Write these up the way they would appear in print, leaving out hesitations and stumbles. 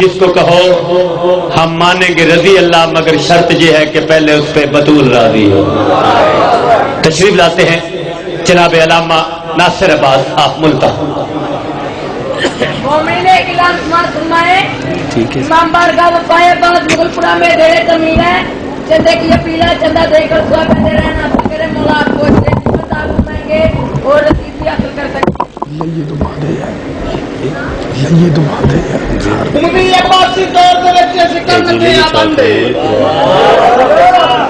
جس کو کہو ہم مانیں گے رضی اللہ، مگر شرط یہ ہے کہ پہلے اس پہ بطول راضی ہو۔ تشریف لاتے ہیں جناب علامہ ناصر عباس آپ ملتان۔ امام بارگاہ وفائے بعد مغل پورا میں دے زمین ہے، چندے کی اپیل ہے، چندہ دے کر دعا کرتے رہنا، فکر مولا آپ کو مائیں گے اور رسید بھی حاصل کر سکتے۔ یہ تو بات ہے یار، یہ تو بات ہے یار۔ عمومی عباسی طور دے وچ ذکر نہیں آبندے،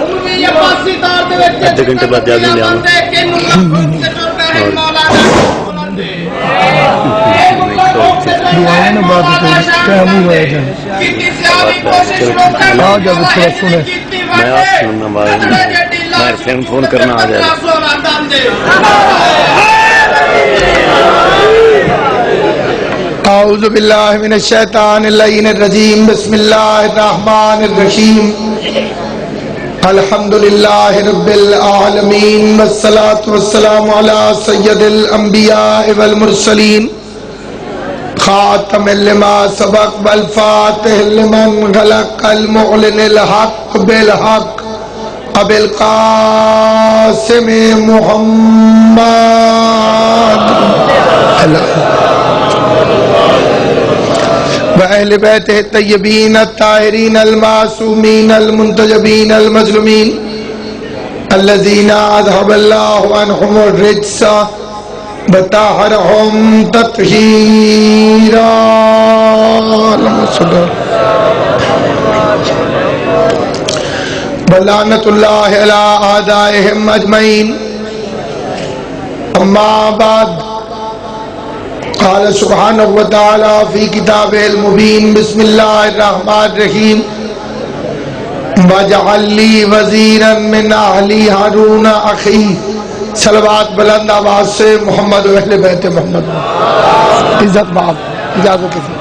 عمومی عباسی طور دے وچ آدھے گھنٹے بعد جا بھی لے آؤں۔ دعائیں نہ بات کیا نہیں ہوا جائے آ جا بچہ سنے میں آپ سننا باز میں فون کرنا آ جائے۔ اعوذ باللہ من الشیطان اللعین الرجیم، بسم اللہ الرحمن الرحیم، الحمدللہ رب العالمین، والصلاة والسلام علی سید الانبیاء والمرسلین، خاتم لما سبق والفاتح لمن غلق، المعلن الحق بالحق، ابو القاسم محمد وأهل بيته الطيبين الطاهرين المعصومين المنتجبين المظلومين الذين أذهب الله عنهم الرجس وطهرهم تطهيرا۔ اللهم صل ولعنة الله على أعدائهم أجمعين، أما بعد، قال سبحانه وتعالى في كتابه المبين، بسم الله الرحمن الرحيم، واجعل لي وزيرا من أهلي هارون أخي۔ صلوات بلند آواز سے محمد و اہل بیت محمد۔ عزت باب اجازت کے ساتھ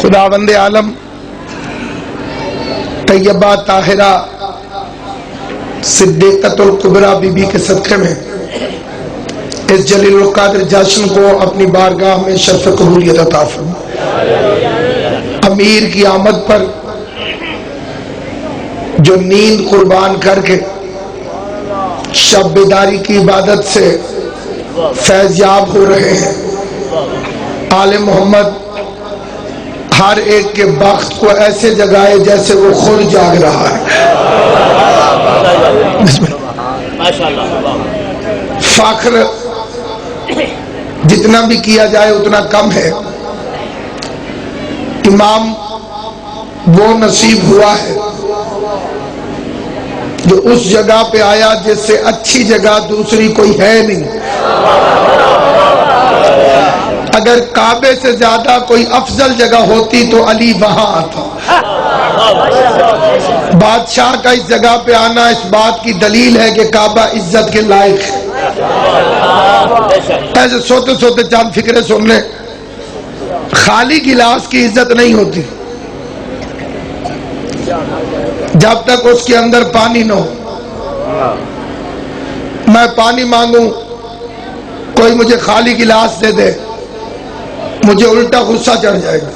خداوند عالم طیبہ طاہرہ صدیقۃ الکبریٰ بی بی کے صدقے میں اس جلیل القدر جشن کو اپنی بارگاہ میں شرف قبولیت عطا فرما۔ امیر کی آمد پر جو نیند قربان کر کے شب بیداری کی عبادت سے فیض یاب ہو رہے ہیں، آل محمد ہر ایک کے بخت کو ایسے جگائے جیسے وہ خود جاگ رہا ہے۔ فخر جتنا بھی کیا جائے اتنا کم ہے۔ امام وہ نصیب ہوا ہے جو اس جگہ پہ آیا جس سے اچھی جگہ دوسری کوئی ہے نہیں۔ اگر کعبے سے زیادہ کوئی افضل جگہ ہوتی تو علی وہاں آتا۔ بادشاہ کا اس جگہ پہ آنا اس بات کی دلیل ہے کہ کعبہ عزت کے لائق ہے۔ ایسے سوتے سوتے چاند فکرے سن لیں، خالی گلاس کی عزت نہیں ہوتی جب تک اس کے اندر پانی نہ ہو۔ میں پانی مانگوں، کوئی مجھے خالی گلاس دے دے، مجھے الٹا غصہ چڑھ جائے گا۔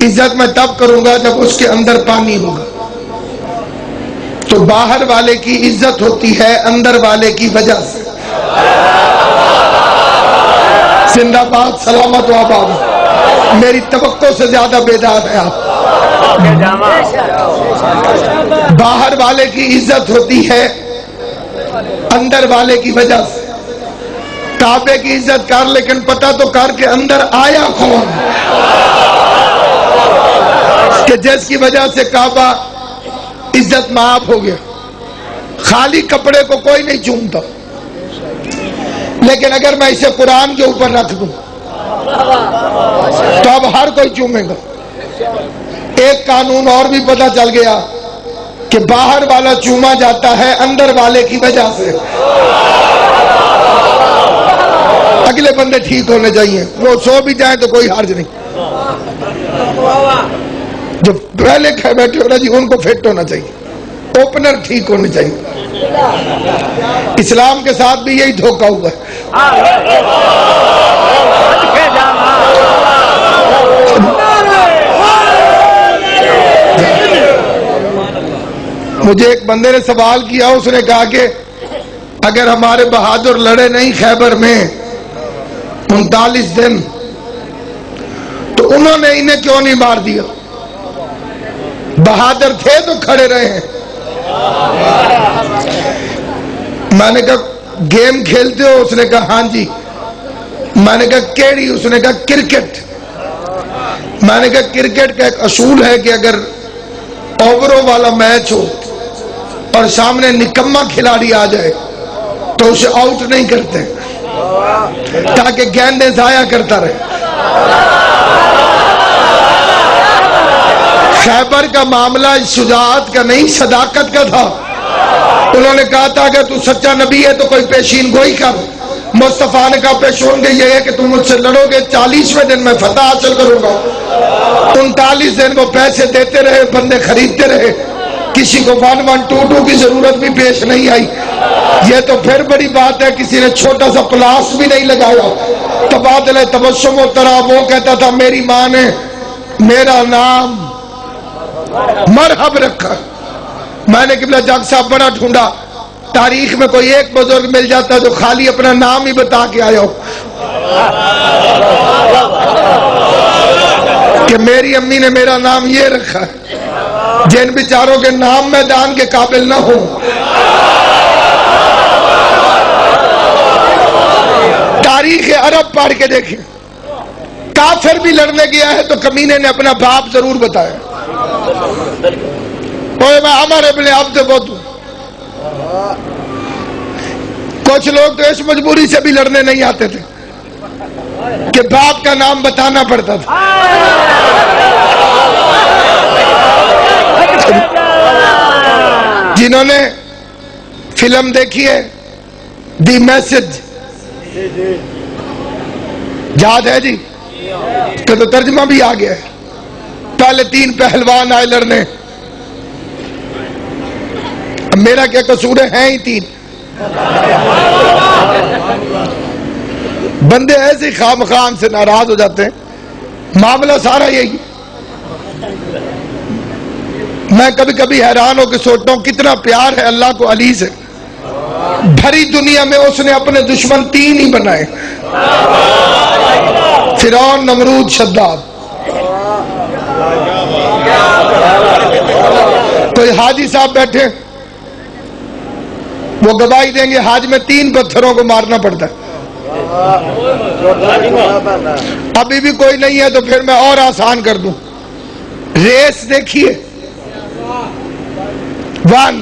عزت میں تب کروں گا جب اس کے اندر پانی ہوگا۔ تو باہر والے کی عزت ہوتی ہے اندر والے کی وجہ سے۔ زندہ باد، سلامت و آباد۔ میری توقع سے زیادہ بیدار ہے آپ۔ باہر والے کی عزت ہوتی ہے اندر والے کی وجہ سے۔ کعبے کی عزت کر، لیکن پتہ تو کر کے اندر آیا کون کہ جس کی وجہ سے کعبہ عزت معاف ہو گیا۔ خالی کپڑے کو کوئی نہیں چومتا، لیکن اگر میں اسے قرآن کے اوپر رکھ دوں تو اب ہر کوئی چومے گا۔ ایک قانون اور بھی پتہ چل گیا کہ باہر والا چوما جاتا ہے اندر والے کی وجہ سے۔ اگلے بندے ٹھیک ہونے چاہیے، وہ سو بھی جائیں تو کوئی حرج نہیں۔ جو پہلے بیٹھے ہونا جی ان کو فٹ ہونا چاہیے، اوپنر ٹھیک ہونے چاہیے۔ اسلام کے ساتھ بھی یہی دھوکہ ہوا ہے۔ مجھے ایک بندے نے سوال کیا، اس نے کہا کہ اگر ہمارے بہادر لڑے نہیں خیبر میں 39 دن تو انہوں نے انہیں کیوں نہیں مار دیا؟ بہادر تھے تو کھڑے رہے ہیں۔ میں نے کہا گیم کھیلتے ہو؟ اس نے کہا ہاں جی۔ میں نے کہا کیڑی؟ اس نے کہا کرکٹ۔ میں نے کہا کرکٹ کا ایک اصول ہے کہ اگر اووروں والا میچ ہو اور سامنے نکما کھلاڑی آ جائے تو اسے آؤٹ نہیں کرتے تاکہ گیندیں ضائع کرتا رہے۔ خیبر کا معاملہ شجاعت کا نہیں، صداقت کا تھا۔ انہوں نے کہا تھا اگر تو سچا نبی ہے تو کوئی پیشین گوئی کر۔ مصطفیٰ نے کہا پیشون گوئی یہ ہے کہ تم مجھ سے لڑو گے، 40ویں دن میں فتح حاصل کروں گا۔ 39 دن وہ پیسے دیتے رہے، بندے خریدتے رہے، کسی کو 1122 کی ضرورت بھی پیش نہیں آئی۔ یہ تو پھر بڑی بات ہے، کسی نے چھوٹا سا پلاس بھی نہیں لگایا۔ تبادلہ تبسم و تراب، وہ کہتا تھا میری ماں نے میرا نام مرحب رکھا۔ میں نے قبلہ جاگ صاحب بڑا ڈھونڈا، تاریخ میں کوئی ایک بزرگ مل جاتا جو خالی اپنا نام ہی بتا کے آیا ہو کہ میری امی نے میرا نام یہ رکھا ہے۔ جن بیچاروں کے نام میدان کے قابل نہ ہوں، تاریخ عرب پڑھ کے دیکھیں، کافر بھی لڑنے گیا ہے تو کمینے نے اپنا باپ ضرور بتایا۔ میں عمر ابن عبد بہت ہوں۔ کچھ لوگ تو اس مجبوری سے بھی لڑنے نہیں آتے تھے کہ باپ کا نام بتانا پڑتا تھا۔ جنہوں نے فلم دیکھی ہے دی میسج، یاد ہے جی؟ کہ تو ترجمہ بھی آ گیا ہے۔ پہلے 3 پہلوان آئے لڑنے، اب میرا کیا قصور ہے، ہیں ہی 3 بندے ایسے خام خام سے ناراض ہو جاتے ہیں۔ معاملہ سارا یہی۔ میں کبھی کبھی حیران ہو کے سوچتا ہوں کتنا پیار ہے اللہ کو علی سے۔ بھری دنیا میں اس نے اپنے دشمن 3 ہی بنائے، فرعون، نمرود، شداد۔ کوئی حاجی صاحب بیٹھے، وہ گواہی دیں گے حج میں 3 پتھروں کو مارنا پڑتا ہے۔ ابھی بھی کوئی نہیں ہے تو پھر میں اور آسان کر دوں۔ ریس دیکھیے، 1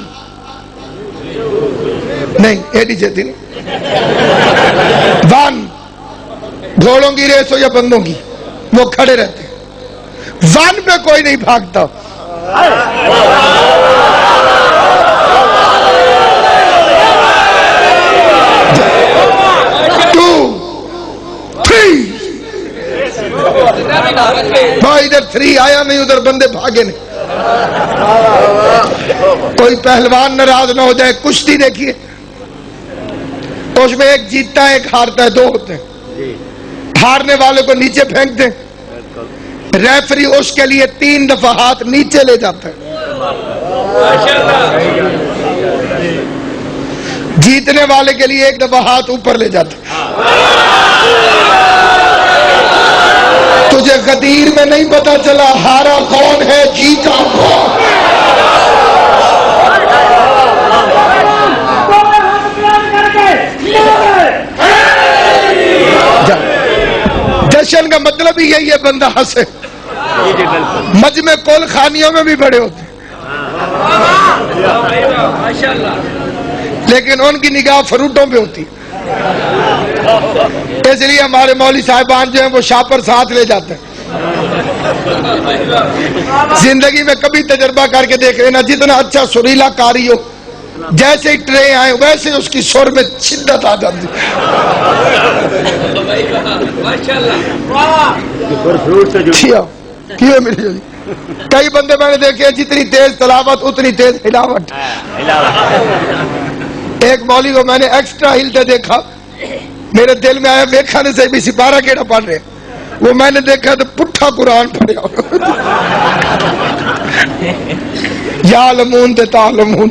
نہیں ایڈی جیتی نہیں، 1 گھوڑوں کی ریس ہو یا بندوں کی، وہ کھڑے رہتے ہیں۔ 1 پہ کوئی نہیں بھاگتا۔ 2 3 بھائی ادھر 3 آیا نہیں، ادھر بندے بھاگے نہیں۔ کوئی پہلوان ناراض نہ ہو جائے۔ کشتی دیکھیے، اس میں ایک جیتتا ہے ایک ہارتا ہے، 2 ہوتے ہیں۔ ہارنے والے کو نیچے پھینکتے ہیں، ریفری اس کے لیے 3 دفعہ ہاتھ نیچے لے جاتا ہے۔ جیتنے والے کے لیے 1 دفعہ ہاتھ اوپر لے جاتا ہے۔ تجھے غدیر میں نہیں پتا چلا ہارا کون ہے، جیتا کون۔ جشن کا مطلب ہی یہی ہے بندہ ہنسے۔ مجمع کل خانیوں میں بھی بڑے ہوتے ہیں لیکن ان کی نگاہ فروٹوں پہ ہوتی ہے۔ اس لیے ہمارے مولوی صاحبان جو ہیں وہ شاپر ساتھ لے جاتے ہیں۔ زندگی میں کبھی تجربہ کر کے دیکھ لینا، جتنا اچھا سریلا کاری ہو، جیسے ہی ٹرے آئے ویسے اس کی سر میں شدت آ جاتی۔ کئی بندے میں نے دیکھے جتنی تیز تلاوت اتنی تیز ہلاوٹ۔ ایک مولوی کو میں نے ایکسٹرا ہلتے دیکھا، میرے دل میں آیا ویکھانے سے بھی سپارہ کیڑا پڑھ رہے، وہ میں نے دیکھا تو پٹھا قرآن پڑھا۔ یعلمون تے تعلمون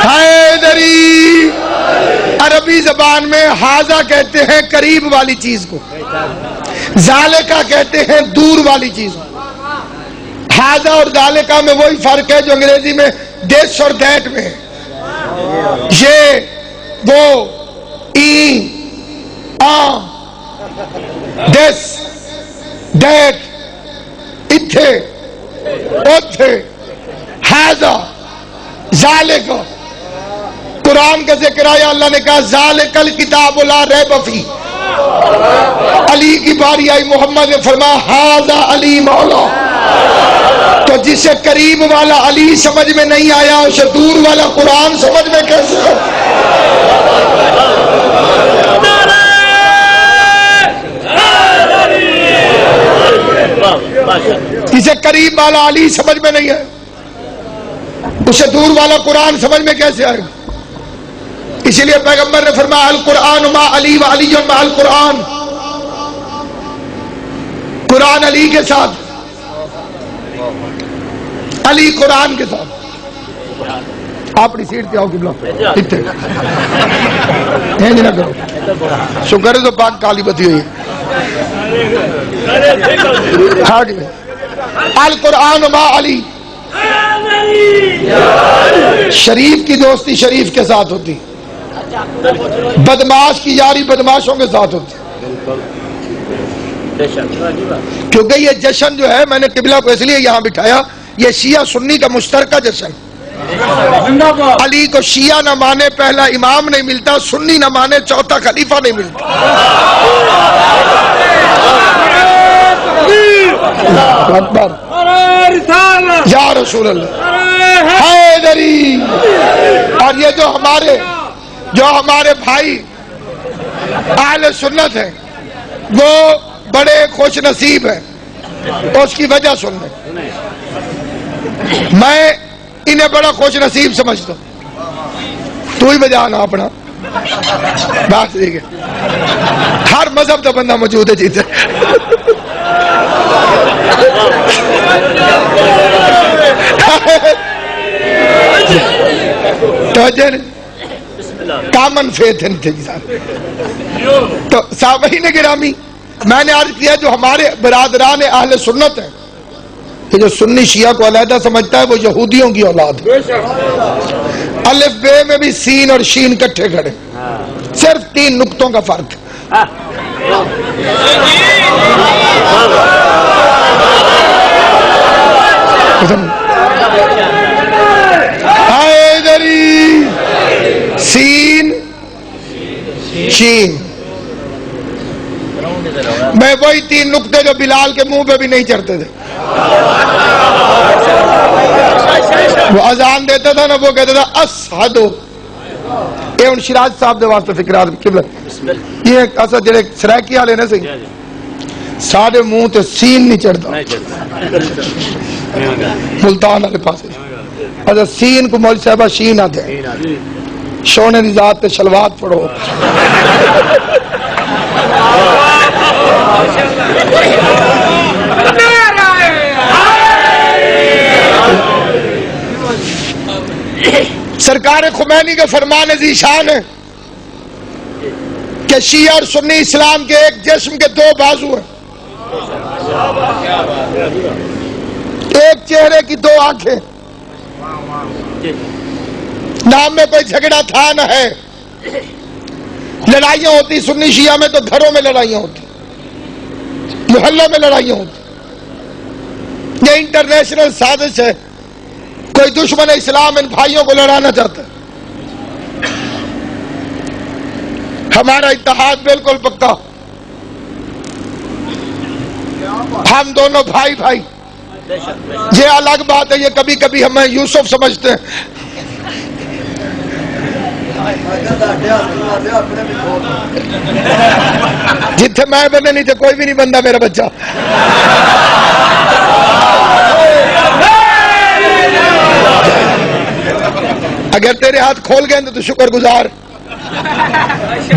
حیدری. عربی زبان میں حاضہ کہتے ہیں قریب والی چیز کو، ذالکہ کہتے ہیں دور والی چیز کو. حاضہ اور ذالکہ میں وہی فرق ہے جو انگریزی میں دس اور دیٹ میں ہے. یہ وہ ای آ دس دیٹ اتھے اتھے حاضہ ذالکہ. قرآن کا ذکر آیا، اللہ نے کہا ذالک الکتاب لا ریب فیہ. علی کی باری آئی، محمد نے فرمایا حاضہ علی مولا. تو جسے قریب والا علی سمجھ میں نہیں آیا اسے دور والا قرآن سمجھ میں کیسے آیا؟ جسے قریب والا علی سمجھ میں نہیں آیا اسے دور والا قرآن سمجھ میں کیسے آئے گا؟ اسی لیے پیغمبر نے فرمایا القرآن ما علی و علی ما القرآن. قرآن علی کے ساتھ، علی قرآن کے ساتھ. اپنی سیٹ پہ آؤ قبلہ اتنے نہ کرو. شکر ہے تو پاک کالی بتی ہوئی ہے. القرآن ما علی. شریف کی دوستی شریف کے ساتھ ہوتی، بدماش کی یاری بدماشوں کے ساتھ ہوتی. کیونکہ یہ جشن جو ہے میں نے قبلہ کو اس لیے یہاں بٹھایا، یہ شیعہ سنی کا مشترکہ جشن. علی کو شیعہ نہ مانے پہلا امام نہیں ملتا، سنی نہ مانے چوتھا خلیفہ نہیں ملتا. اکبر یا رسول اللہ حیدری. اور یہ جو ہمارے بھائی اہل سنت ہیں وہ بڑے خوش نصیب ہیں. اس کی وجہ سن لیں، میں انہیں بڑا خوش نصیب سمجھتا ہوں. تو ہی بجانا اپنا بات ٹھیک ہے. ہر مذہب کا بندہ موجود ہے جیتے. کامن فیتھ تو سامعین گرامی، میں نے عرض کیا جو ہمارے برادران اہل سنت ہیں، کہ جو سنی شیعہ کو علیحدہ سمجھتا ہے وہ یہودیوں کی اولاد ہے. الف بے میں بھی سین اور شین کٹھے کھڑے، صرف 3 نقطوں کا فرق. حیدری سین شین. میں وہی 3 نقطے جو بلال کے منہ پہ بھی نہیں چڑھتے تھے. وہ اذان دیتا تھا نا، وہ کہتا تھا اشہدو. یہ ان شراج صاحب دے واسطے فکرات یہ اصل جڑے سرائکی والے نے صحیح سارے منہ تے سین نہیں چڑھتا. ملتان والے پاس اچھا سین کو مولوی صاحبہ شین آتے ہیں. شونے دی ذات تے شلوات پڑھو. سرکار خمینی کا فرمان ذی شان ہے کہ شیعہ اور سنی اسلام کے ایک جسم کے 2 بازو ہیں، ایک چہرے کی 2 آنکھیں. نام میں کوئی جھگڑا تھا نہ ہے. لڑائیاں ہوتی سنی شیعہ میں تو گھروں میں لڑائیاں ہوتی، محلوں میں لڑائیاں ہوتی. یہ انٹرنیشنل سازش ہے. کوئی دشمن اسلام ان بھائیوں کو لڑانا چاہتا ہے. ہمارا اتحاد بالکل پکا. ہم دونوں بھائی بھائی. یہ الگ بات ہے، یہ کبھی کبھی ہمیں یوسف سمجھتے ہیں. جتھے میں بندے نہیں تھے کوئی بھی نہیں بندہ میرا بچہ. اگر تیرے ہاتھ کھول گئے تو شکر گزار.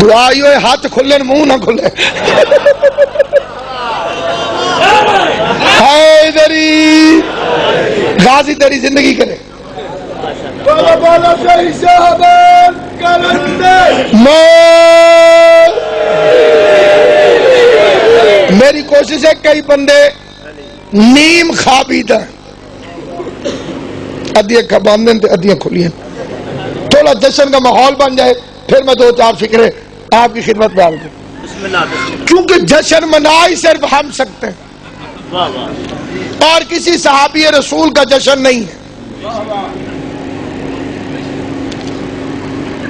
دعا ہی ہوئے ہاتھ کھلن منہ نہ کھلے. حیدری غازی تیری زندگی کرے. بولا بولا شہی صاحبان کلندر. میری کوشش ہے کئی بندے نیم خوابیدہ ادھیاں کھباندن تے ادھیاں کھلیں تھوڑا جشن کا ماحول بن جائے پھر میں 2-4 فکریں آپ کی خدمت میں آؤں گا. کیونکہ جشن منا ہی صرف ہم سکتے ہیں اور کسی صحابی رسول کا جشن نہیں ہے.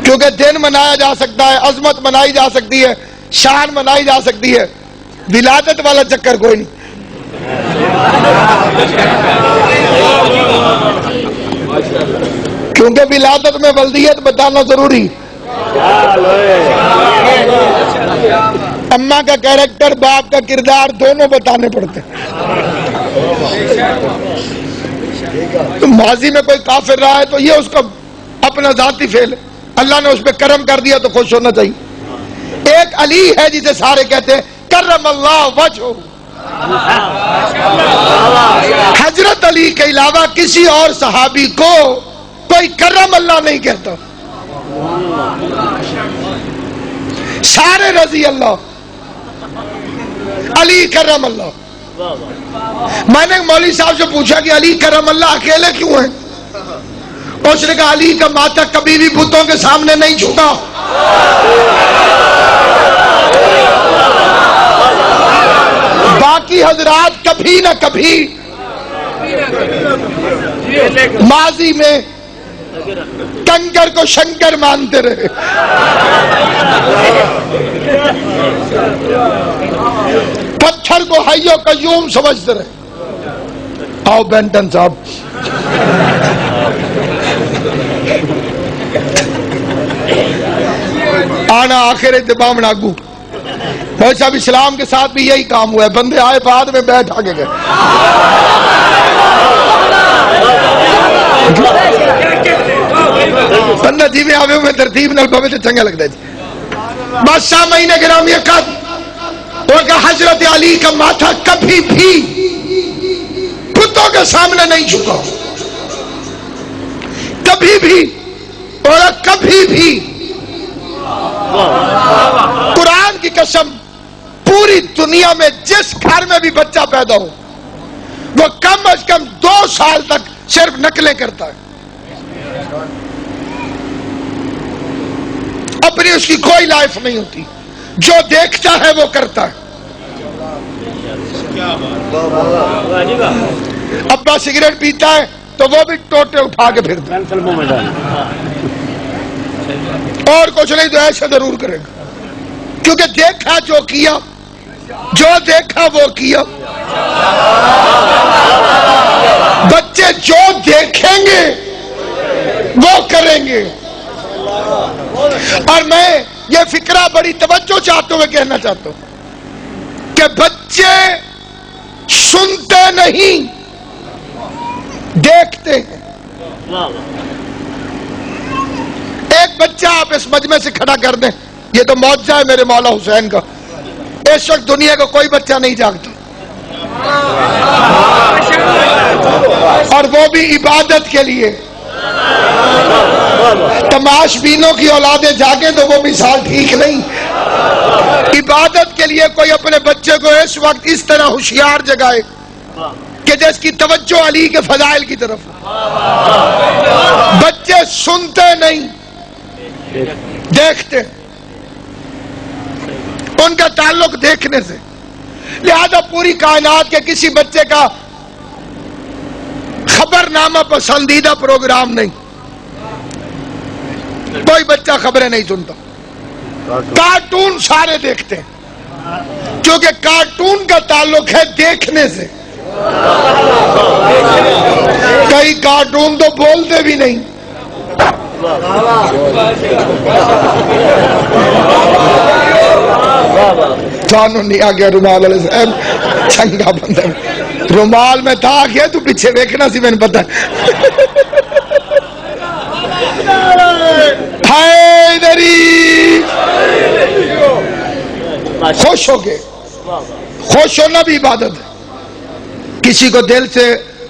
کیونکہ دن منایا جا سکتا ہے, عظمت منائی جا سکتی ہے, شان منائی جا سکتی ہے, ولادت والا چکر کوئی نہیں. کیونکہ ولادت میں ولدیت بتانا ضروری. اماں کا کیریکٹر باپ کا کردار دونوں بتانے پڑتے ہیں. تو ماضی میں کوئی کافر رہا ہے تو یہ اس کا اپنا ذاتی فعل ہے, اللہ نے اس پہ کرم کر دیا تو خوش ہونا چاہیے. ایک علی ہے جسے سارے کہتے ہیں کرم اللہ وجہہ. حضرت علی کے علاوہ کسی اور صحابی کو کوئی کرم اللہ نہیں کہتا. سارے رضی اللہ, علی کرم اللہ. میں نے مولوی صاحب سے پوچھا کہ علی کرم اللہ اکیلے کیوں ہیں؟ اس نے کہا علی کا ماتھا کبھی بھی بتوں کے سامنے نہیں جھکا. باقی حضرات کبھی نہ کبھی ماضی میں کنکر کو شنکر مانتے رہے. پتھر کو حی و قیوم سمجھتے رہے. آؤ بینٹن صاحب. آنا آخر اتباع ناگو. بھائی صاحب اسلام کے ساتھ بھی یہی کام ہوا ہے, بندے آئے بعد میں بیٹھ آگے گئے. بندہ جی میں آوے میں ترتیب نال بھوے تے چنگا لگتا ہے جی. بادشاہ مہینے گرامی قد وہ کہ حضرت علی کا ماتھا کبھی بھی بتوں کے سامنے نہیں جھکا, کبھی بھی اور کبھی بھی. قرآن کی قسم پوری دنیا میں جس گھر میں بھی بچہ پیدا ہو وہ کم از کم 2 سال تک صرف نقلیں کرتا ہے. اپنی اس کی کوئی لائف نہیں ہوتی, جو دیکھتا ہے وہ کرتا ہے. ابا سگریٹ پیتا ہے تو وہ بھی ٹوٹے اٹھا کے پھرتا ہے, اور کچھ نہیں تو ایسا ضرور کرے گا. کیونکہ دیکھا جو کیا, جو دیکھا وہ کیا. بچے جو دیکھیں گے وہ کریں گے. اور میں یہ فکرہ بڑی توجہ چاہتے ہوئے کہنا چاہتا ہوں کہ بچے سنتے نہیں دیکھتے ہیں. ایک بچہ آپ اس مجمع سے کھڑا کر دیں, یہ تو معجزہ ہے میرے مولا حسین کا. اس وقت دنیا کا کوئی بچہ نہیں جاگتا, اور وہ بھی عبادت کے لیے. تماش بینوں کی اولادیں جاگیں تو وہ مثال ٹھیک نہیں. عبادت کے لیے کوئی اپنے بچے کو اس وقت اس طرح ہوشیار جگائے کہ جس کی توجہ علی کے فضائل کی طرف. بچے سنتے نہیں دیکھتے, ان کا تعلق دیکھنے سے. لہذا پوری کائنات کے کسی بچے کا خبر نامہ پسندیدہ پروگرام نہیں. کوئی بچہ خبریں نہیں سنتا. کارٹون سارے دیکھتے ہیں کیونکہ کارٹون کا تعلق ہے دیکھنے سے. کئی کارٹون تو بولتے بھی نہیں. تھانو نہیں آ گیا رومال والے صاحب, چنگا بندہ. رومال میں تھا آ گیا تو پیچھے دیکھنا سی, میں نے پتا. حیدری خوش ہو گئے. خوش ہونا بھی عبادت ہے. کسی کو دل سے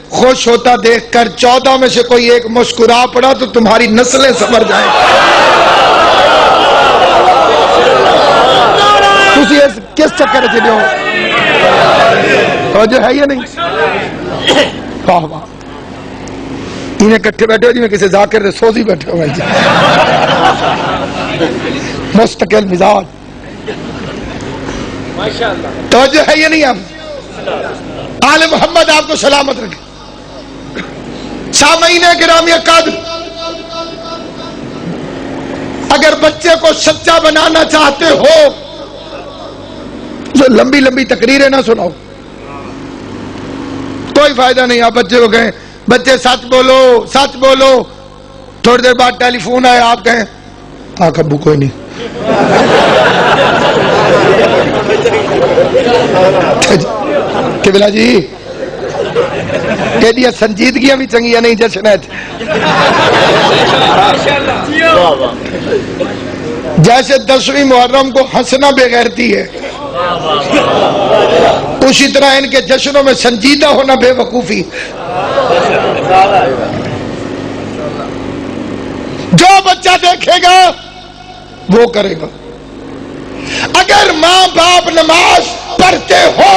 خوش ہوتا دیکھ کر 14 میں سے کوئی ایک مسکرا پڑا تو تمہاری نسلیں سنور جائیں. تسی کس چکر چلے ہو؟ توجہ ہے یا نہیں؟ واہ واہ، انہیں کٹھے بیٹھے ہو جی میں کسی ذاکر دے سوزی بیٹھے ہو جی. مستقل مزاج. توجہ ہے یا نہیں؟ آپ آل محمد آپ کو سلامت رکھے. سامعین گرامی قدر، اگر بچے کو سچا بنانا چاہتے ہو تو لمبی لمبی تقریریں نہ سناؤ، کوئی فائدہ نہیں. آپ بچے کو کہیں بچے سچ بولو سچ بولو، تھوڑی دیر بعد ٹیلی فون آئے آپ کہیں آنکھ ابو کوئی نہیں. قبلہ جی کہ سنجیدگیاں بھی چنگیاں نہیں جشن ہے. جیسے 10ویں محرم کو ہنسنا بے غیرتی ہے، اسی طرح ان کے جشنوں میں سنجیدہ ہونا بے وقوفی. جو بچہ دیکھے گا وہ کرے گا. اگر ماں باپ نماز پڑھتے ہو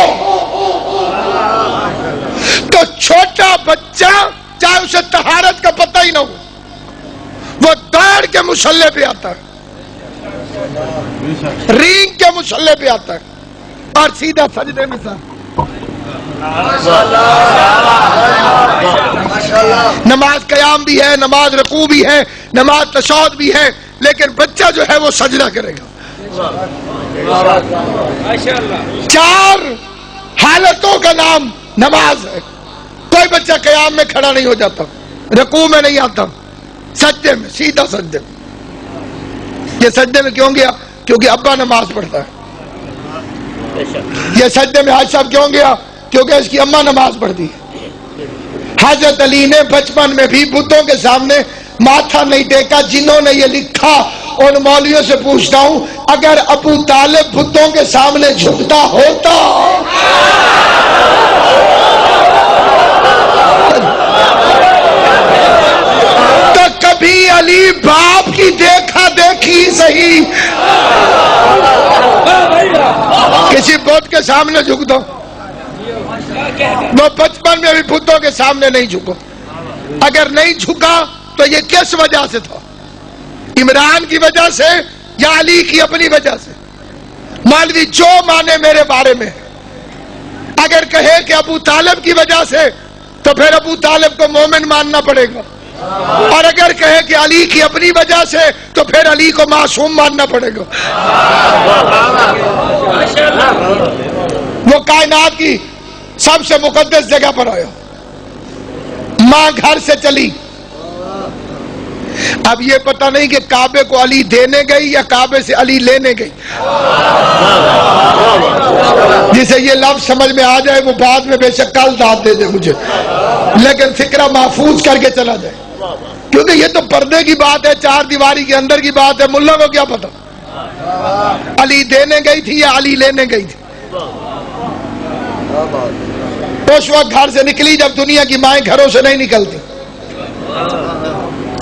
تو چھوٹا بچہ چاہے اسے طہارت کا پتہ ہی نہ ہو، وہ دوڑ کے مصلی پہ آتا ہے، رینگ کے مصلی پہ آتا ہے اور سیدھا سجدے میں سر. نماز قیام بھی ہے، نماز رکوع بھی ہے، نماز تشہد بھی ہے، لیکن بچہ جو ہے وہ سجدہ کرے گا. 4 حالتوں کا نام نماز ہے. کوئی بچہ قیام میں کھڑا نہیں ہو جاتا، رکوع میں نہیں آتا، سجدے میں سیدھا سجدے میں. یہ سجدے میں کیوں گیا؟ کیونکہ ابا نماز پڑھتا ہے. یہ سجدے میں حاج صاحب کیوں گیا؟ کیونکہ اس کی اماں نماز پڑھتی ہے. حضرت علی نے بچپن میں بھی بتوں کے سامنے ماتھا نہیں ٹیکا. جنہوں نے یہ لکھا ان مولویوں سے پوچھتا ہوں، اگر ابو طالب بتوں کے سامنے جھکتا ہوتا تو کبھی علی باپ کی دیکھا دیکھی صحیح کسی بت کے سامنے جھک دو. وہ بچپن میں بھی بتوں کے سامنے نہیں جھکو. اگر نہیں جھکا تو یہ کس وجہ سے تھا؟ عمران کی وجہ سے یا علی کی اپنی وجہ سے؟ مولوی جو مانے میرے بارے میں. اگر کہے کہ ابو طالب کی وجہ سے تو پھر ابو طالب کو مومن ماننا پڑے گا، اور اگر کہے کہ علی کی اپنی وجہ سے تو پھر علی کو معصوم ماننا پڑے گا. وہ کائنات کی سب سے مقدس جگہ پر آیا، ماں گھر سے چلی. اب یہ پتہ نہیں کہ کعبے کو علی دینے گئی یا کعبے سے علی لینے گئی. جسے یہ لفظ سمجھ میں آ جائے وہ بعد میں بے شک کل داد دے دے مجھے، لیکن فکرہ محفوظ کر کے چلا جائے، کیونکہ یہ تو پردے کی بات ہے، 4 دیواری کے اندر کی بات ہے. ملا کو کیا پتا علی دینے گئی تھی یا علی لینے گئی تھی. اس وقت گھر سے نکلی جب دنیا کی مائیں گھروں سے نہیں نکلتی.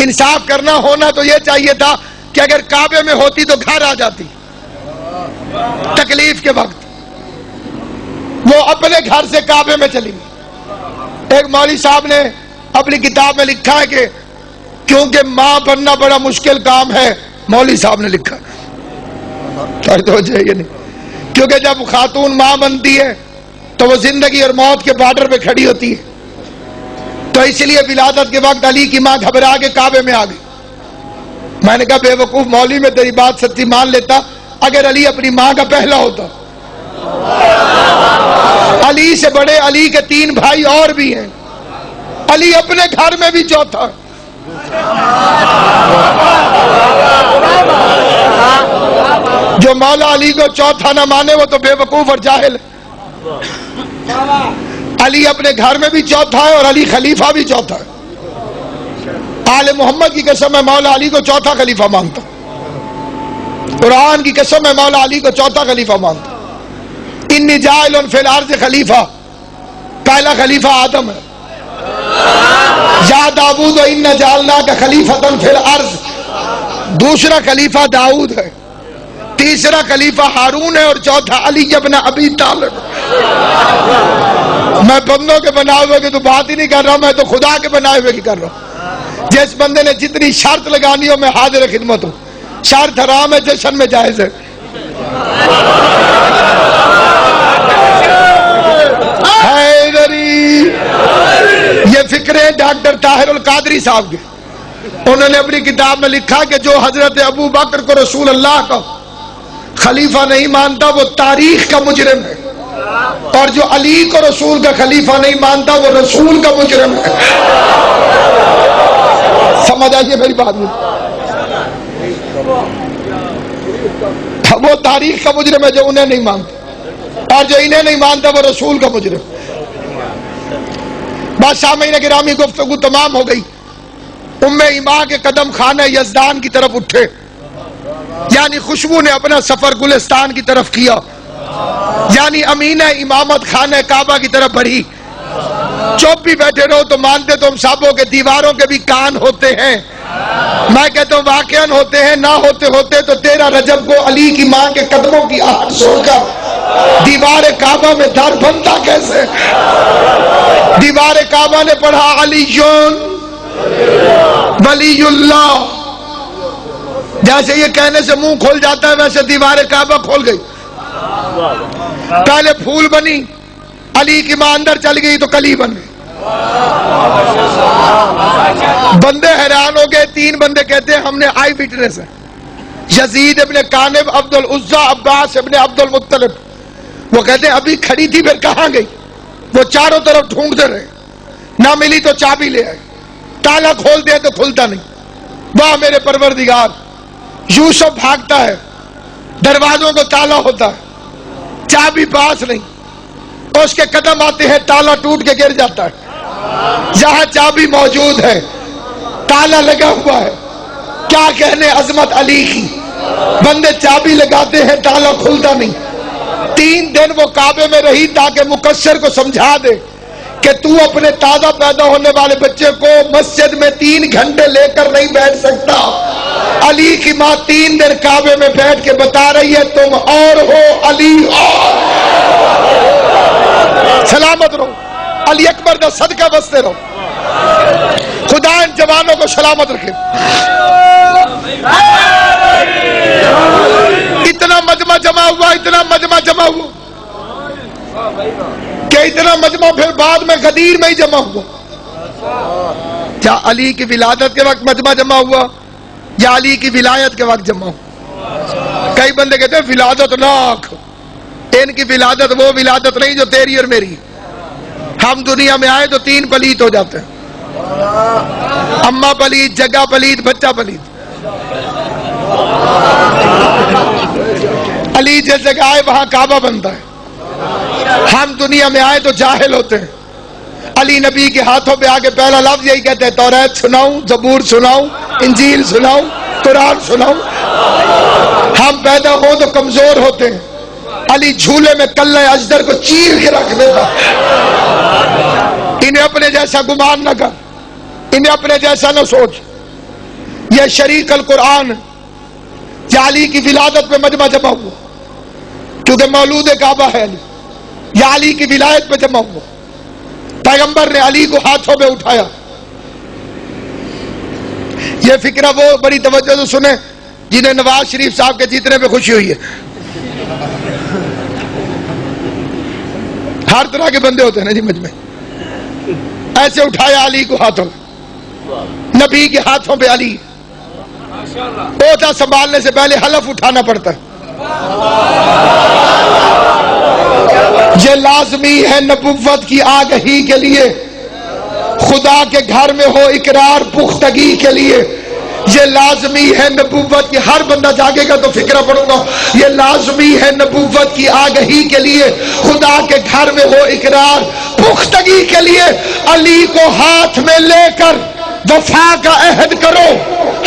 انصاف کرنا ہونا تو یہ چاہیے تھا کہ اگر کعبے میں ہوتی تو گھر آ جاتی تکلیف کے وقت. وہ اپنے گھر سے کعبے میں چلی. ایک مولوی صاحب نے اپنی کتاب میں لکھا ہے کہ کیونکہ ماں بننا بڑا مشکل کام ہے، مولوی صاحب نے لکھا کیونکہ جب خاتون ماں بنتی ہے تو وہ زندگی اور موت کے بارڈر پہ کھڑی ہوتی ہے. تو اس لیے ولادت کے وقت علی کی ماں گھبرا کے کعبے میں آ گئی. میں نے کہا بے وقوف مولوی میں تیری بات سچی مان لیتا اگر علی اپنی ماں کا پہلا ہوتا. علی سے بڑے علی کے 3 بھائی اور بھی ہیں، علی اپنے گھر میں بھی چوتھا. جو مولا علی کو چوتھا نہ مانے وہ تو بے وقوف اور جاہل ہے. علی اپنے گھر میں بھی چوتھا ہے اور علی خلیفہ بھی چوتھا ہے. آل محمد کی قسم میں مولا علی کو چوتھا خلیفہ مانتا ہوں. قرآن کی قسم میں مولا علی کو چوتھا خلیفہ مانتا ہوں. انی جاعل فی الارض خلیفہ. پہلا خلیفہ آدم ہے، یا داؤد انا جعلناک خلیفۃ فی الارض، دوسرا خلیفہ داؤد ہے، تیسرا خلیفہ ہارون ہے، اور چوتھا علی ابن ابی طالب۔ میں بندوں کے بنائے ہوئے کی تو بات ہی نہیں کر رہا، میں تو خدا کے بنائے ہوئے کی کر رہا ہوں۔ جس بندے نے جتنی شرط لگانی ہو میں حاضر خدمت ہوں۔ شرط حرام ہے، جشن میں جائز ہے۔ حیدری، یہ فکرے ڈاکٹر طاہر القادری صاحب کے، انہوں نے اپنی کتاب میں لکھا کہ جو حضرت ابو بکر کو رسول اللہ کا خلیفہ نہیں مانتا وہ تاریخ کا مجرم ہے، اور جو علی کو رسول کا خلیفہ نہیں مانتا وہ رسول کا مجرم ہے۔ سمجھ آئیے میری بات میں؟ وہ تاریخ کا مجرم ہے جو انہیں نہیں مانتا، اور جو انہیں نہیں مانتا وہ رسول کا مجرم۔ بس سامعین گرامی، گفتگو تمام ہو گئی۔ ام ایمان کے قدم خانہ یزدان کی طرف اٹھے، یعنی خوشبو نے اپنا سفر گلستان کی طرف کیا، یعنی امینہ امامت خانہ کعبہ کی طرف بڑھی۔ چوپ بھی بیٹھے رہو تو مانتے تم صاحبوں کے دیواروں کے بھی کان ہوتے ہیں۔ میں کہتا ہوں واقعاً ہوتے ہیں، نہ ہوتے ہوتے تو 13 رجب کو علی کی ماں کے قدموں کی آہٹ سن کر دیوار کعبہ میں در بنتا کیسے؟ دیوار کعبہ نے پڑھا علی ولی اللہ، جیسے یہ کہنے سے منہ کھول جاتا ہے ویسے دیوار کعبہ کھول گئی۔ پہلے پھول بنی، علی کی ماں اندر چل گئی تو کلی بن گئی۔ بندے حیران ہو گئے، 3 بندے کہتے ہیں ہم نے آئی وٹنس ہے، یزید ابن کانب، عبد العزہ، عباس ابن عبد المطلب۔ وہ کہتے ہیں ابھی کھڑی تھی پھر کہاں گئی؟ وہ چاروں طرف ڈھونڈتے رہے، نہ ملی تو چابی لے آئے، تالا کھول دیا تو کھلتا نہیں۔ واہ میرے پروردگار، یوسف بھاگتا ہے، دروازوں کو تالا ہوتا ہے، چابی پاس نہیں، اس کے قدم آتے ہیں تالا ٹوٹ کے گر جاتا ہے۔ جہاں چابی موجود ہے تالا لگا ہوا ہے، کیا کہنے عظمت علی کی۔ بندے چابی لگاتے ہیں تالا کھلتا نہیں۔ 3 دن وہ کعبے میں رہی تاکہ مقصر کو سمجھا دے کہ تو اپنے تازہ پیدا ہونے والے بچے کو مسجد میں 3 گھنٹے لے کر نہیں بیٹھ سکتا۔ علی کی ماں 3 دن کعبے میں بیٹھ کے بتا رہی ہے تم اور ہو علی اور۔ سلامت رہو، علی اکبر کا صدقہ بستے رہو، خدا ان جوانوں کو سلامت رکھے۔ اتنا مجمع جمع ہوا، اتنا مجمع جمع ہوا کہ اتنا مجمع پھر بعد میں غدیر میں ہی جمع ہوا۔ کیا علی کی ولادت کے وقت مجمع جمع ہوا یا علی کی ولایت کے وقت جمع ہوا؟ کئی بندے کہتے ہیں ولادت ناک، ان کی ولادت وہ ولادت نہیں جو تیری اور میری۔ ہم دنیا میں آئے تو 3 پلیت ہو جاتے ہیں، اماں پلیت، جگہ پلیت، بچہ پلیت۔ علی جس جگہ آئے وہاں کعبہ بنتا ہے۔ ہم دنیا میں آئے تو جاہل ہوتے ہیں۔ علی نبی کے ہاتھوں پہ آگے پہلا لفظ یہی کہتے ہیں توریت سناؤں، زبور سناؤں، انجیل سناؤں، قرآن سناؤں۔ ہم پیدا ہوں تو کمزور ہوتے ہیں، علی جھولے میں کلہ اجدر کو چیر کے رکھ دیتا۔ انہیں اپنے جیسا گمان نہ کر، انہیں اپنے جیسا نہ سوچ۔ یہ شریک القرآن یا علی کی ولادت پہ مجمع جمع ہوا کیونکہ مولود کعبہ ہے علی، یا علی کی ولایت پہ جمع ہوا۔ پیغمبر نے علی کو ہاتھوں پہ اٹھایا۔ یہ فکرہ وہ بڑی توجہ سے سنیں جنہیں نواز شریف صاحب کے جیتنے پہ خوشی ہوئی ہے۔ ہر طرح کے بندے ہوتے ہیں نا جی مجمع۔ ایسے اٹھایا علی کو ہاتھوں میں، نبی کے ہاتھوں پہ علی۔ عہدہ سنبھالنے سے پہلے حلف اٹھانا پڑتا ہے۔ یہ لازمی ہے نبوت کی آگہی کے لیے، خدا کے گھر میں ہو اقرار پختگی کے لیے۔ یہ لازمی ہے نبوت کی، ہر بندہ جاگے گا تو فکرہ پڑھوں گا۔ یہ لازمی ہے نبوت کی آگہی کے لیے، خدا کے گھر میں ہو اقرار پختگی کے لیے۔ علی کو ہاتھ میں لے کر وفا کا عہد کرو،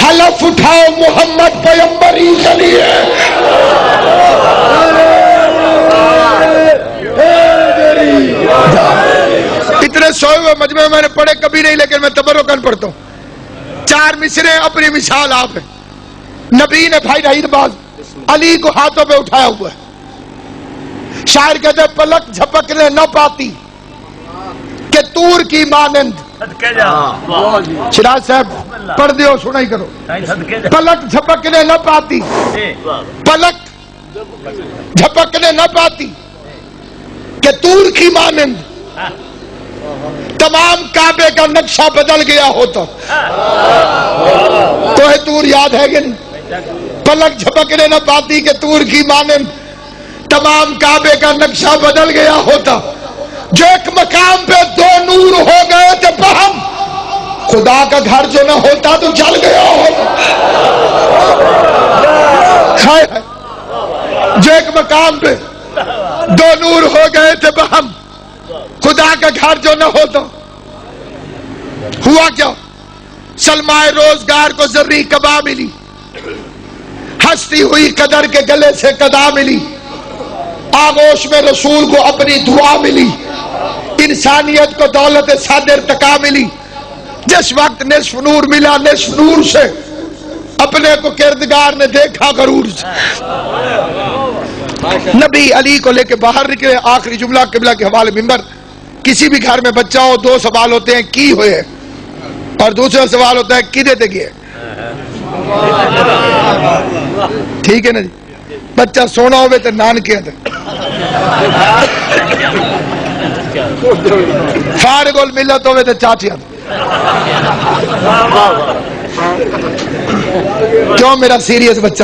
حلف اٹھاؤ محمد پیغمبری کے لیے۔ وہ مجمع میں نے پڑھے کبھی نہیں، لیکن میں تبرکن پڑھتا ہوں. 4 مصرے اپنی مثال آپ ہے. نبی نے بھائی رحیم باز علی کو ہاتھوں پہ اٹھایا ہوا ہے. شاعر کہتے ہیں پلک جھپکنے نہ پاتی کہ طور کی مانند. شراز صاحب پڑھ دیو سنا ہی کرو. پلک جھپکنے نہ پاتی، پلک جھپکنے نہ پاتی کہ طور کی مانند تمام کعبے کا نقشہ بدل گیا ہوتا. تو ہے طور یاد ہے کہ نہیں؟ پلک جھپکنے نہ پاتی کہ طور کی مانند تمام کعبے کا نقشہ بدل گیا ہوتا. جو ایک مقام پہ 2 نور ہو گئے تھے بہم، خدا کا گھر جو نہ ہوتا تو جل گیا ہوتا. جو ایک مقام پہ 2 نور ہو گئے تھے بہم، خدا کا گھر جو نہ ہوتا. ہوا کیا؟ سلمائے روزگار کو زرعی کبا ملی، ہستی ہوئی قدر کے گلے سے قدا ملی، آغوش میں رسول کو اپنی دعا ملی، انسانیت کو دولت صادر تقا ملی. جس وقت نصف نور ملا نصف نور سے، اپنے کو کردگار نے دیکھا غرور سے. نبی علی کو لے کے باہر نکلے. آخری جملہ قبلہ کے حوالے منبر. کسی بھی گھر میں بچہ ہو 2 سوال ہوتے ہیں، کی ہوئے، اور دوسرا سوال ہوتا ہے کدے تے گئے. ٹھیک ہے نا جی؟ بچہ سونا ہوئے تو نانکے تے فارغ الملت ہوئے تو چاچی تے. کیوں میرا سیریس بچہ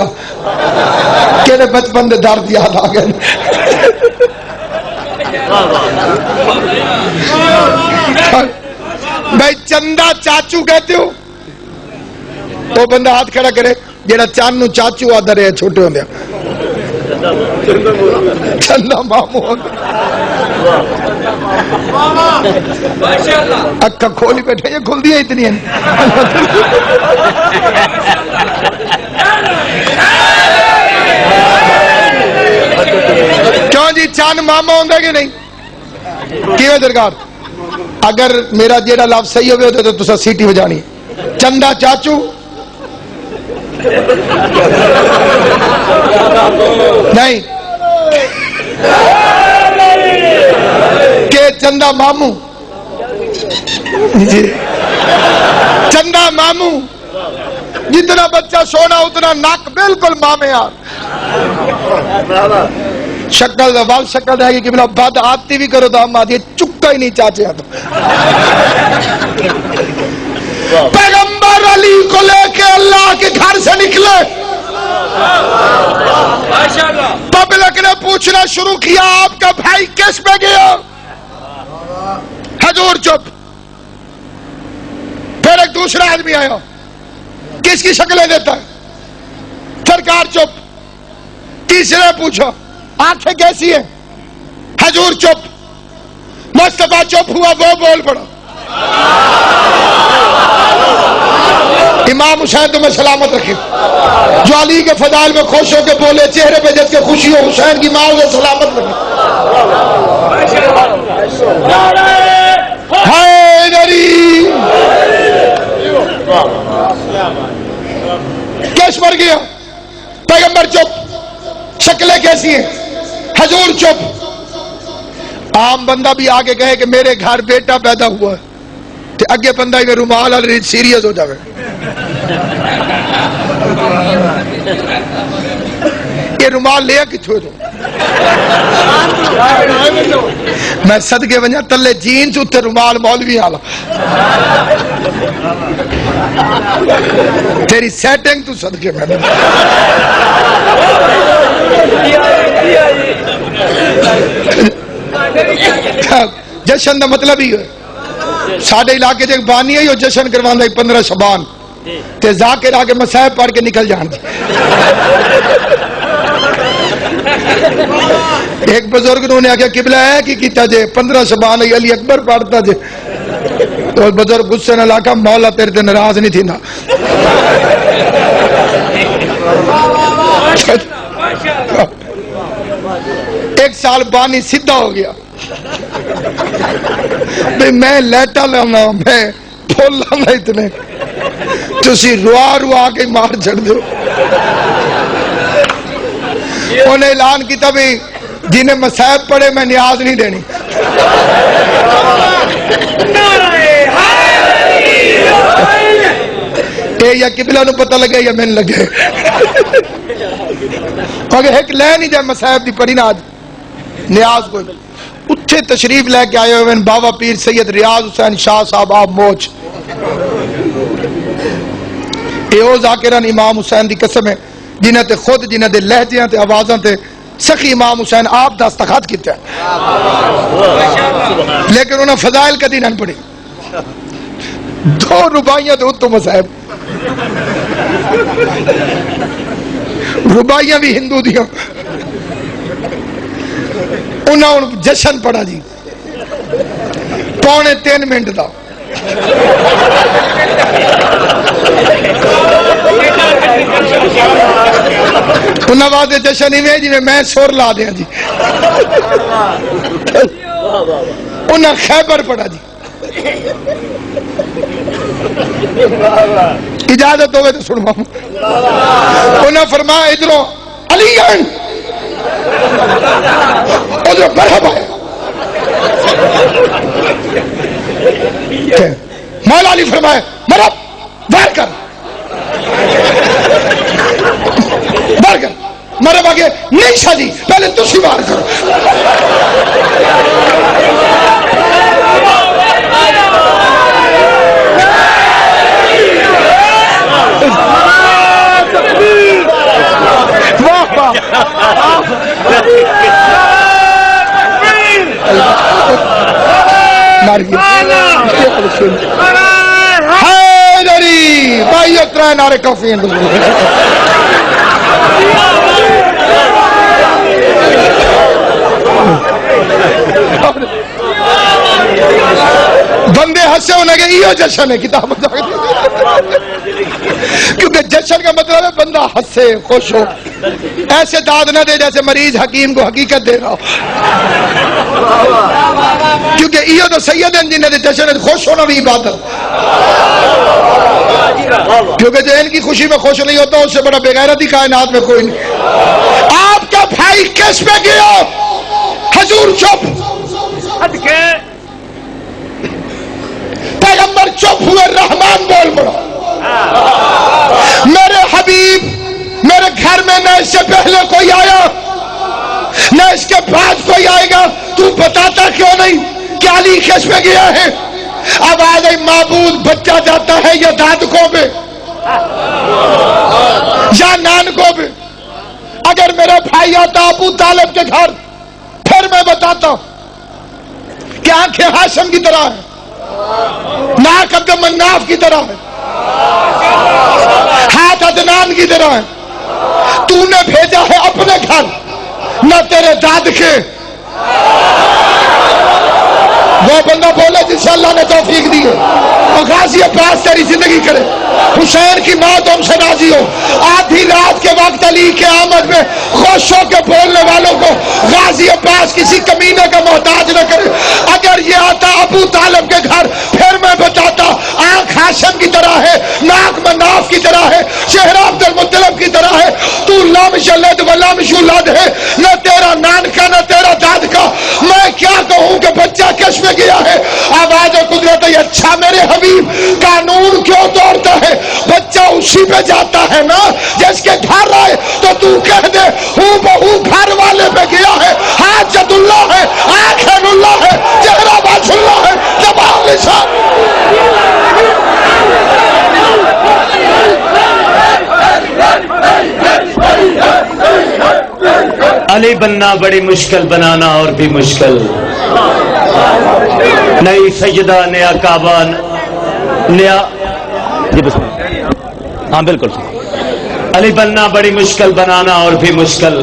کہ بچپن دے درد یاد آ گئے. بھائی چندہ چاچو کہتے ہو، وہ بندہ ہاتھ کھڑا کرے جیڑا چان نو چاچو آدھا رہے چھوٹے ہوندے. چندہ مامو اکھا کھولی بیٹھے، یہ کھل دیا اتنی ہیں. کیوں جی چان ماما ہوندے کہ نہیں؟ کیوں درکار؟ اگر میرا جیڑا لفظ صحیح ہوئے ہوتے تو تسا سیٹی بجانی. چندہ چاچو نہیں کہ چندہ مامو. جی چندہ مامو. جتنا بچہ سونا اتنا ناک بالکل مامے یار. شکل وال شکل رہے گی کہ بلا بد آتی بھی کرو تو ہم آتی چکا ہی نہیں چاچے تو. پیغمبر علی کو لے کے اللہ کے گھر سے نکلے. پبلک نے پوچھنا شروع کیا آپ کا بھائی کس میں گیا؟ حضور چپ. پھر ایک دوسرا آدمی آیا، کس کی شکلیں دیتا ہے؟ سرکار چپ. تیسرے پوچھا آنکھیں کیسی ہیں؟ حضور چپ. مصطفیٰ چپ ہوا، وہ بول پڑا. امام حسین تمہیں سلامت رکھے، جو علی کے فضائل میں خوش ہو کے بولے، چہرے پہ جس کے خوشی ہو، حسین کی ماں اسے سلامت رکھے. حیدری کیس مر گیا؟ پیغمبر چپ. شکلیں کیسی ہیں؟ حضور چپ. عام بندہ بھی آگے کہے کہ میرے گھر بیٹا پیدا ہوا ہے تو اگے بندہ ہی میں رومال اور سیریس ہو جاوے. یہ رومال لیا کتھوں تو میں صدقے ونجا تلے جینس اتھے رومال مولوی آلا. تیری سیٹنگ تو صدقے میں جشن دا مطلب ہی ہے. ساڑھے علاقے جے بانی ہے یہ جشن کروان دا 15 شبان تے ذاکر آگے مسائب پڑھ کے نکل جان. ایک بزرگ نے آگیا قبلہ ہے کی کیتا جے 15 شبان علی اکبر پڑھتا جے. تو بزرگ غصے نہ لاکھا مولا تیرے تے ناراض نہیں تھی نا. ایک سال بانی سیدھا ہو گیا. بھئی میں لیٹا لانا میں پھول لانا اتنے تسی روا روا کے مار چھڑ دو. انہیں اعلان کیتا بھی جنہیں مصائب پڑے میں نیاز نہیں دینی. یا قبلہ نو پتہ لگے یا میں لگے اگر ایک لے نہیں جائے مصائب دی پڑی نا آج نیاز کوئی اتھے تشریف لے کے آئے ہوئے بابا پیر سید ریاض حسین شاہ صاحب آپ موچ ایو ذاکران امام حسین دی قسم ہے جنہیں تے خود جنہیں دے لہجیاں تے آوازاں تے سخی امام حسین آپ دستخط کیتے ہیں لیکن انہوں نے فضائل کدی نہ پڑھی 2 ربائیاں تے اتو مصائب ربائیاں بھی ہندو دیاں انہوں نے جشن پڑھا جی 2.25 منٹ دا انہوں نے جشن ہی میں جی میں سور لا دیا جی انہوں خیبر پڑھا جی اجازت ہوئے تو سنواؤں انہوں فرمایا ادھروں علی گن ادھروں مرحبا مولا علی فرمایا مرحب بار کر مرحبا آگے نہیں شاہ جی پہلے تسی بار کرو حیدری بھائی اترائے نعرے کافی بندے ہنسے ہونے کے یہ جشن ہے کتاب کیونکہ جشن کا مطلب ہے بندہ ہنسے خوش ہو ایسے داد نہ دے جیسے مریض حکیم کو حقیقت دے رہا ہو کیونکہ یہ تو سید ہیں جنہیں جشن ہے خوش ہونا بھی عبادت کیونکہ جو ان کی خوشی میں خوش نہیں ہوتا اس سے بڑا بغیرتی کائنات میں کوئی نہیں. آپ کا بھائی کس پہ گیا حضور چپ پیغمبر چپ ہوئے رحمان بول پڑا میرے حبیب میرے گھر میں نہ اس سے پہلے کوئی آیا نہ اس کے بعد کوئی آئے گا تو بتاتا کیوں نہیں کہ علی کس پہ گیا ہے. اب آگئی معبود بچہ جاتا ہے یا دادکوں پہ یا نانکوں پہ. اگر میرا بھائی آتا ابو طالب کے گھر پھر میں بتاتا کہ آنکھیں ہاشم کی طرح ہے ناک عبد مناف کی طرح ہے ہاتھ عدنان کی طرح ہے. تو نے بھیجا ہے اپنے گھر نہ تیرے داد کے. وہ بندہ بولے جس سے اللہ نے توفیق دی ہے اور غازی عباس تیری زندگی کرے حسین کی موت ہم سے راضی ہو. آدھی رات کے وقت علی کے آمد میں خوش ہو کے بولنے والوں کو غازی عباس کسی کمینے کا محتاج نہ کرے. اگر یہ آتا ابو طالب کے گھر پھر میں بتاتا آنکھ ہاشم کی طرح ہے ناک مناف کی طرح ہے چہرہ عبد المطلب کی طرح ہے. تو لام شلد و لام شلد ہے نہ تیرا نان کا نہ تیرا داد کا. میں کیا کہوں کہ بچہ کش میں گیا ہے. آواز قدرت ہے اچھا میرے حبیب قانون کیوں توڑتا ہے بچہ اسی پہ جاتا ہے نا جس کے گھر آئے تو تو کہہ دے ہوں بہو گھر والے پہ گیا ہے. حاجت اللہ ہے آنکھیں اللہ ہے چہرہ باش اللہ ہے زبان لسان. علی بننا بڑی مشکل بنانا اور بھی مشکل. نئی سجدہ نیا کعبہ نیا جی بس ہاں بالکل علی بننا بڑی مشکل بنانا اور بھی مشکل.